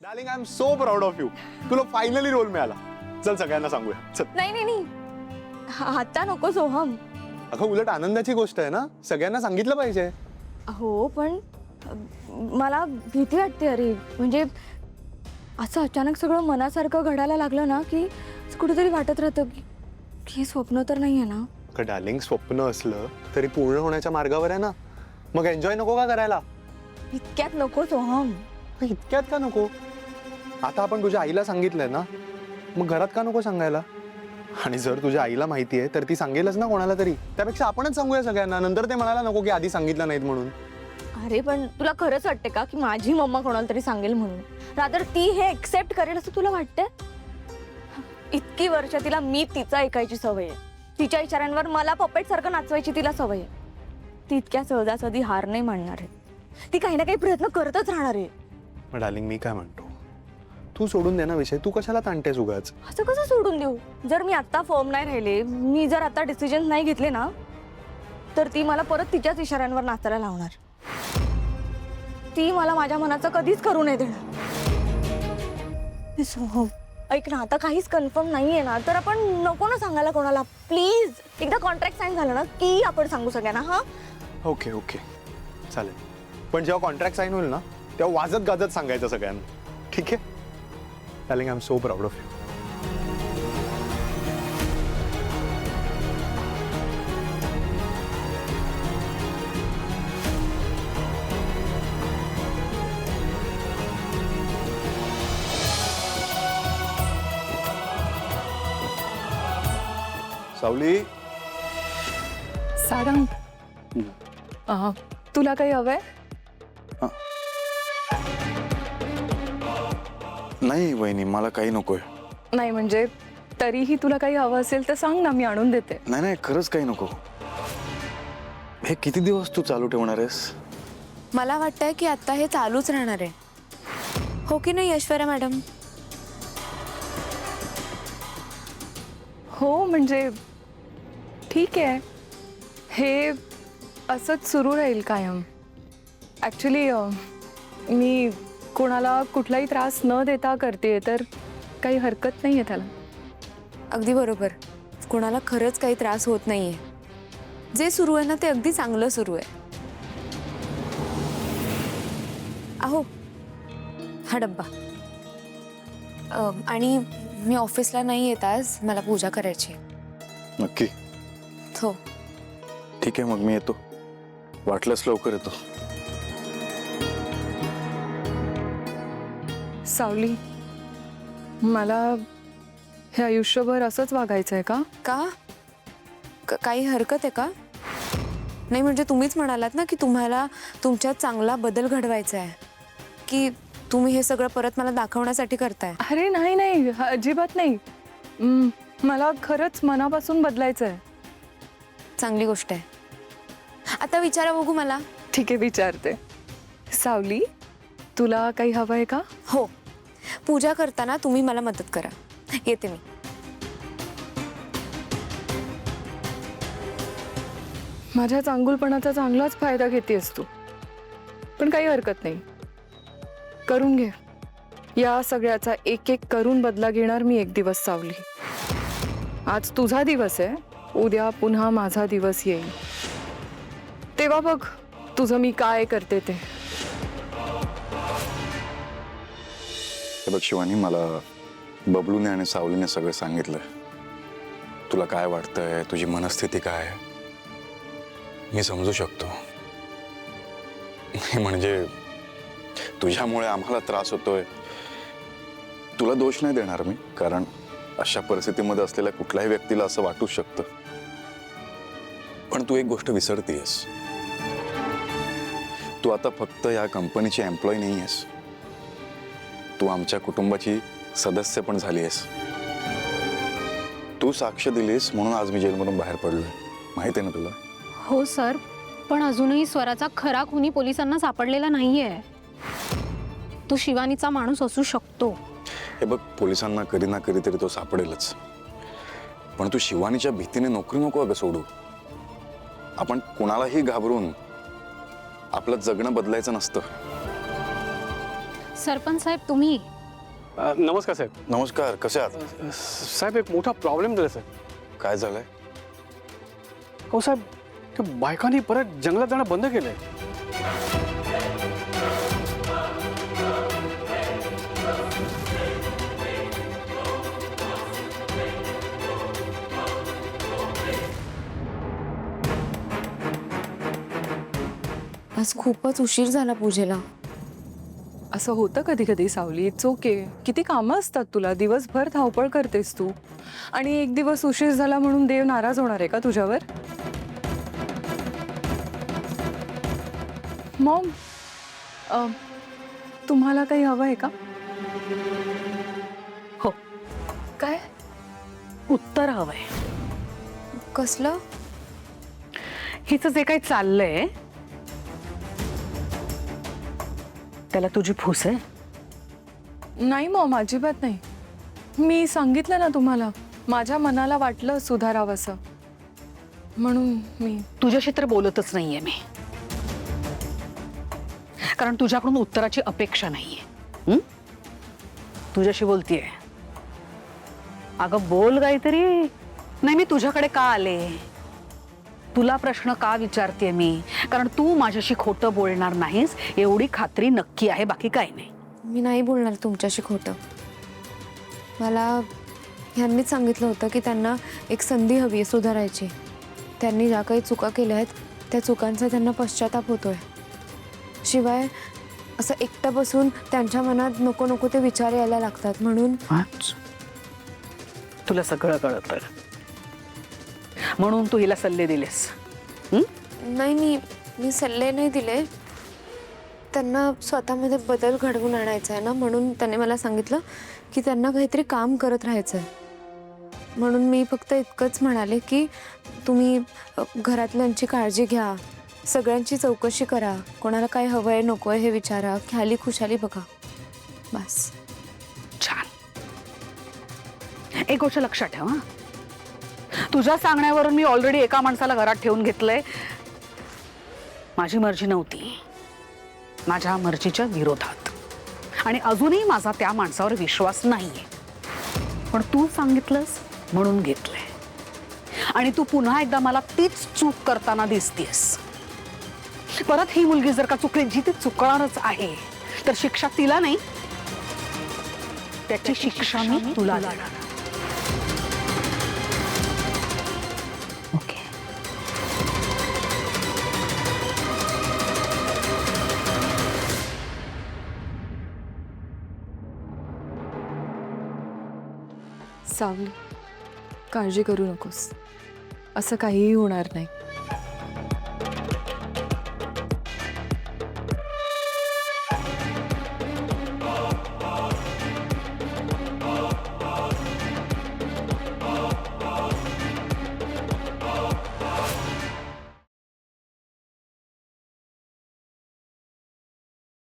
Darling I am so proud of you. तुला finally role मिळाला. चल सगळ्यांना सांगूया. चल. नाही नाही नाही, आता नको सोहम. अगं उलट आनंदाची गोष्ट आहे ना, सगळ्यांना सांगितलं पाहिजे. हो पण मला भीती वाटते. अरे म्हणजे असं अचानक सगळं मनासारखं घडायला लागलं ना की कुठेतरी वाटत राहतं की स्वप्न तर नाही आहे ना. अगं डार्लिंग, स्वप्न असलं तरी पूर्ण होण्याच्या मार्गावर आहे ना. मग एन्जॉय नको का करायला? इतक्यात नको सोहम. इतक्यात का नको? आता आपण तुझ्या आईला सांगितलंय ना, मग घरात का नको सांगायला? आणि जर तुझ्या आईला माहिती आहे तर ती सांगेलच ना कोणाला तरी. त्यापेक्षा आपणच सांगूया सगळ्यांना. नंतर ते म्हणायला नको की आधी सांगितलं नाहीत म्हणून. अरे पण तुला खरंच वाटते का की माझी मम्मा कोणाला तरी सांगेल म्हणून? रादर ती हे एक्सेप्ट करेल असं तुला वाटतंय? इतकी वर्ष तिला मी तिचं ऐकायची सवय आहे. तिच्या इशाऱ्यांवर मला पपेट सारखं नाचवायची तिला सवय आहे. ती इतक्या सहजासहजी हार नाही मानणार आहे. ती काही ना काही प्रयत्न करतच राहणार आहे. मग डार्लिंग, मी काय म्हणतो, तू सोडून दे ना विषय. तू कशाला ताणतेस उगाच? असं कसं सोडून देऊ? जर मी आता फॉर्म नाही राहिले, मी जर आता डिसिजन नाही घेतले ना, तर ती मला परत तिच्याच इशाऱ्यांवर नाचायला लावणार. ती मला माझ्या मनाचं कधीच करू नाही देणार. सोहम, ऐक ना, आता काहीच कन्फर्म नाहीये ना, तर आपण नको ना सांगायला कोणाला. प्लीज, एकदा कॉन्ट्रॅक्ट साईन झालं ना की आपण सांगू सगळ्यांना. हा ओके ओके चालेल. पण जेव्हा कॉन्ट्रॅक्ट साईन होईल ना, तेव्हा वाजत गाजत सांगायचं सगळ्यांना. ठीक आहे? Darling, I am so proud of you. सावली, सारंग, तुला काही हवंय? नाही वहिनी, मला काही नकोय. नाही म्हणजे तरीही तुला काही हवं असेल तर सांग ना, मी आणून देते. नाही नाही, खरंच काही नको. हे किती दिवस तू चालू ठेवणार आहेस? मला वाटतंय की आता हे चालूच राहणार आहे. हो की नाही ऐश्वर्या मॅडम? हो म्हणजे ठीक आहे, हे असंच सुरू राहील कायम. ॲक्च्युली मी कोणाला कुठलाही त्रास न देता करते, तर काही हरकत नाही आहे त्याला. अगदी बरोबर. कोणाला खरंच काही त्रास होत नाहीये. जे सुरू आहे ना ते अगदी चांगलं सुरू आहे. अहो, हा डब्बा. आणि मी ऑफिसला नाही येत आज, मला पूजा करायची. नक्की? हो. ठीक आहे, मग मी येतो. वाटलंच लवकर येतो. सावली, मला हे आयुष्यभर असंच वागायचं आहे का? काही हरकत आहे का? नाही म्हणजे तुम्हीच म्हणालात ना की तुम्हाला तुमच्यात चांगला बदल घडवायचा आहे, की तुम्ही हे सगळं परत मला दाखवण्यासाठी करताय. अरे नाही नाही, अजिबात नाही. मला खरंच मनापासून बदलायचं आहे. चांगली गोष्ट आहे. आता विचारा बघू मला. ठीक आहे, विचारते. सावली, तुला काही हवं आहे का? हो, पूजा करताना तुम्ही मला मदत करा. येते मी. माझ्या चांगुलपणाचा चांगलाच फायदा घेतेस तू, पण काही हरकत नाही, करून घे. या सगळ्याचा एक एक करून बदला घेणार मी एक दिवस. सावली, आज तुझा दिवस आहे, उद्या पुन्हा माझा दिवस येईल. तेव्हा बघ तुझं मी काय करते ते. हे बघ शिवानी, मला बबलूने आणि सावलीने सगळं सांगितलं. तुला काय वाटतंय, तुझी मनस्थिती काय आहे, मी समजू शकतो. म्हणजे तुझ्यामुळे आम्हाला त्रास होतोय. तुला दोष नाही देणार मी, कारण अशा परिस्थितीमध्ये असलेल्या कुठल्याही व्यक्तीला असं वाटूच शकतं. पण तू एक गोष्ट विसरतेस. तू आता फक्त या कंपनीची एम्प्लॉई नाही आहेस, तू आमच्या कुटुंबाची सदस्य पण झाली आहेस. तू साक्ष दिलीस म्हणून आज मी जेलमधून बाहेर पडलोय. माहिती आहे ना तुला? हो सर, पण अजूनही स्वराचा खरा खुनी पोलिसांना सापडलेला नाहीये. तो शिवानीचा माणूस असू शकतो. हे बघ, पोलिसांना कधी ना कधी तरी तो सापडेलच. पण तू शिवानीच्या भीतीने नोकरी नको अगं सोडू. आपण कोणालाही घाबरून आपलं जगणं बदलायचं नसतं. सरपंच साहेब, तुम्ही नमस्कार साहेब. नमस्कार, कसे आहात? साहेब एक मोठा प्रॉब्लेम झाला साहेब. काय झालंय? हो साहेब, त्या बायकांनी परत जंगलात जाणं बंद केलंय. आज खूपच उशीर झाला पूजेला. असं होतं कधी कधी सावली. It's okay. किती कामं असतात तुला, दिवसभर धावपळ करतेस तू, आणि एक दिवस उशीर झाला म्हणून देव नाराज होणार आहे का तुझ्यावर? मॉम, तुम्हाला काही हवं आहे का? हो, काय? उत्तर हवंय. कसलं? हिचं जे काही चाललंय त्याला तुझी फूस आहे? नाही मॉम, अजिबात नाही. मी सांगितलं ना तुम्हाला, माझ्या मनाला वाटलं सुधारावंसं म्हणून मी. तुझ्याशी तर बोलतच नाहीये मी, कारण तुझ्याकडून उत्तराची अपेक्षा नाहीये. तुझ्याशी बोलतीये. अगं बोल काहीतरी. नाही, मी तुझ्याकडे का आले, तुला प्रश्न का विचारते मी, कारण तू माझ्याशी खोटं बोलणार नाहीस एवढी खात्री नक्की आहे, बाकी काही नाही. मी नाही बोलणार तुमच्याशी खोटं. मला ह्यांनीच सांगितलं होतं की त्यांना एक संधी हवी आहे सुधारायची. त्यांनी ज्या काही चुका केल्या आहेत त्या चुकांचा त्यांना पश्चाताप होतोय. शिवाय असं एकटं बसून त्यांच्या मनात नको नको ते विचार यायला लागतात, म्हणून. तुला सगळं कळतं म्हणून तू हिला सल्ले दिलेस. नाही, मी सल्ले नाही दिले. त्यांना स्वतःमध्ये बदल घडवून आणायचा आहे ना, म्हणून त्याने मला सांगितलं की त्यांना काहीतरी काम करत राहायचं आहे. म्हणून मी फक्त इतकंच म्हणाले की तुम्ही घरातल्यांची काळजी घ्या, सगळ्यांची चौकशी करा, कोणाला काय हवं आहे नको आहे हे विचारा, ख्याली खुशाली बघा, बस. छान. एक गोष्ट लक्षात ठेव हा, तुझ्या सांगण्यावरून मी ऑलरेडी एका माणसाला घरात ठेवून घेतलंय. माझी मर्जी नव्हती, माझ्या मर्जीच्या विरोधात, आणि अजूनही माझा त्या माणसावर विश्वास नाहीये, पण तू सांगितलंस म्हणून घेतलंय. आणि तू पुन्हा एकदा मला तीच चूक करताना दिसतेस. परत ही मुलगी जर का चुकली, जी ती चुकणारच आहे, तर शिक्षा तिला नाही, त्याची शिक्षा मी तुला देणार. ओके. सावली, काळजी करू नकोस, असं काहीही होणार नाही.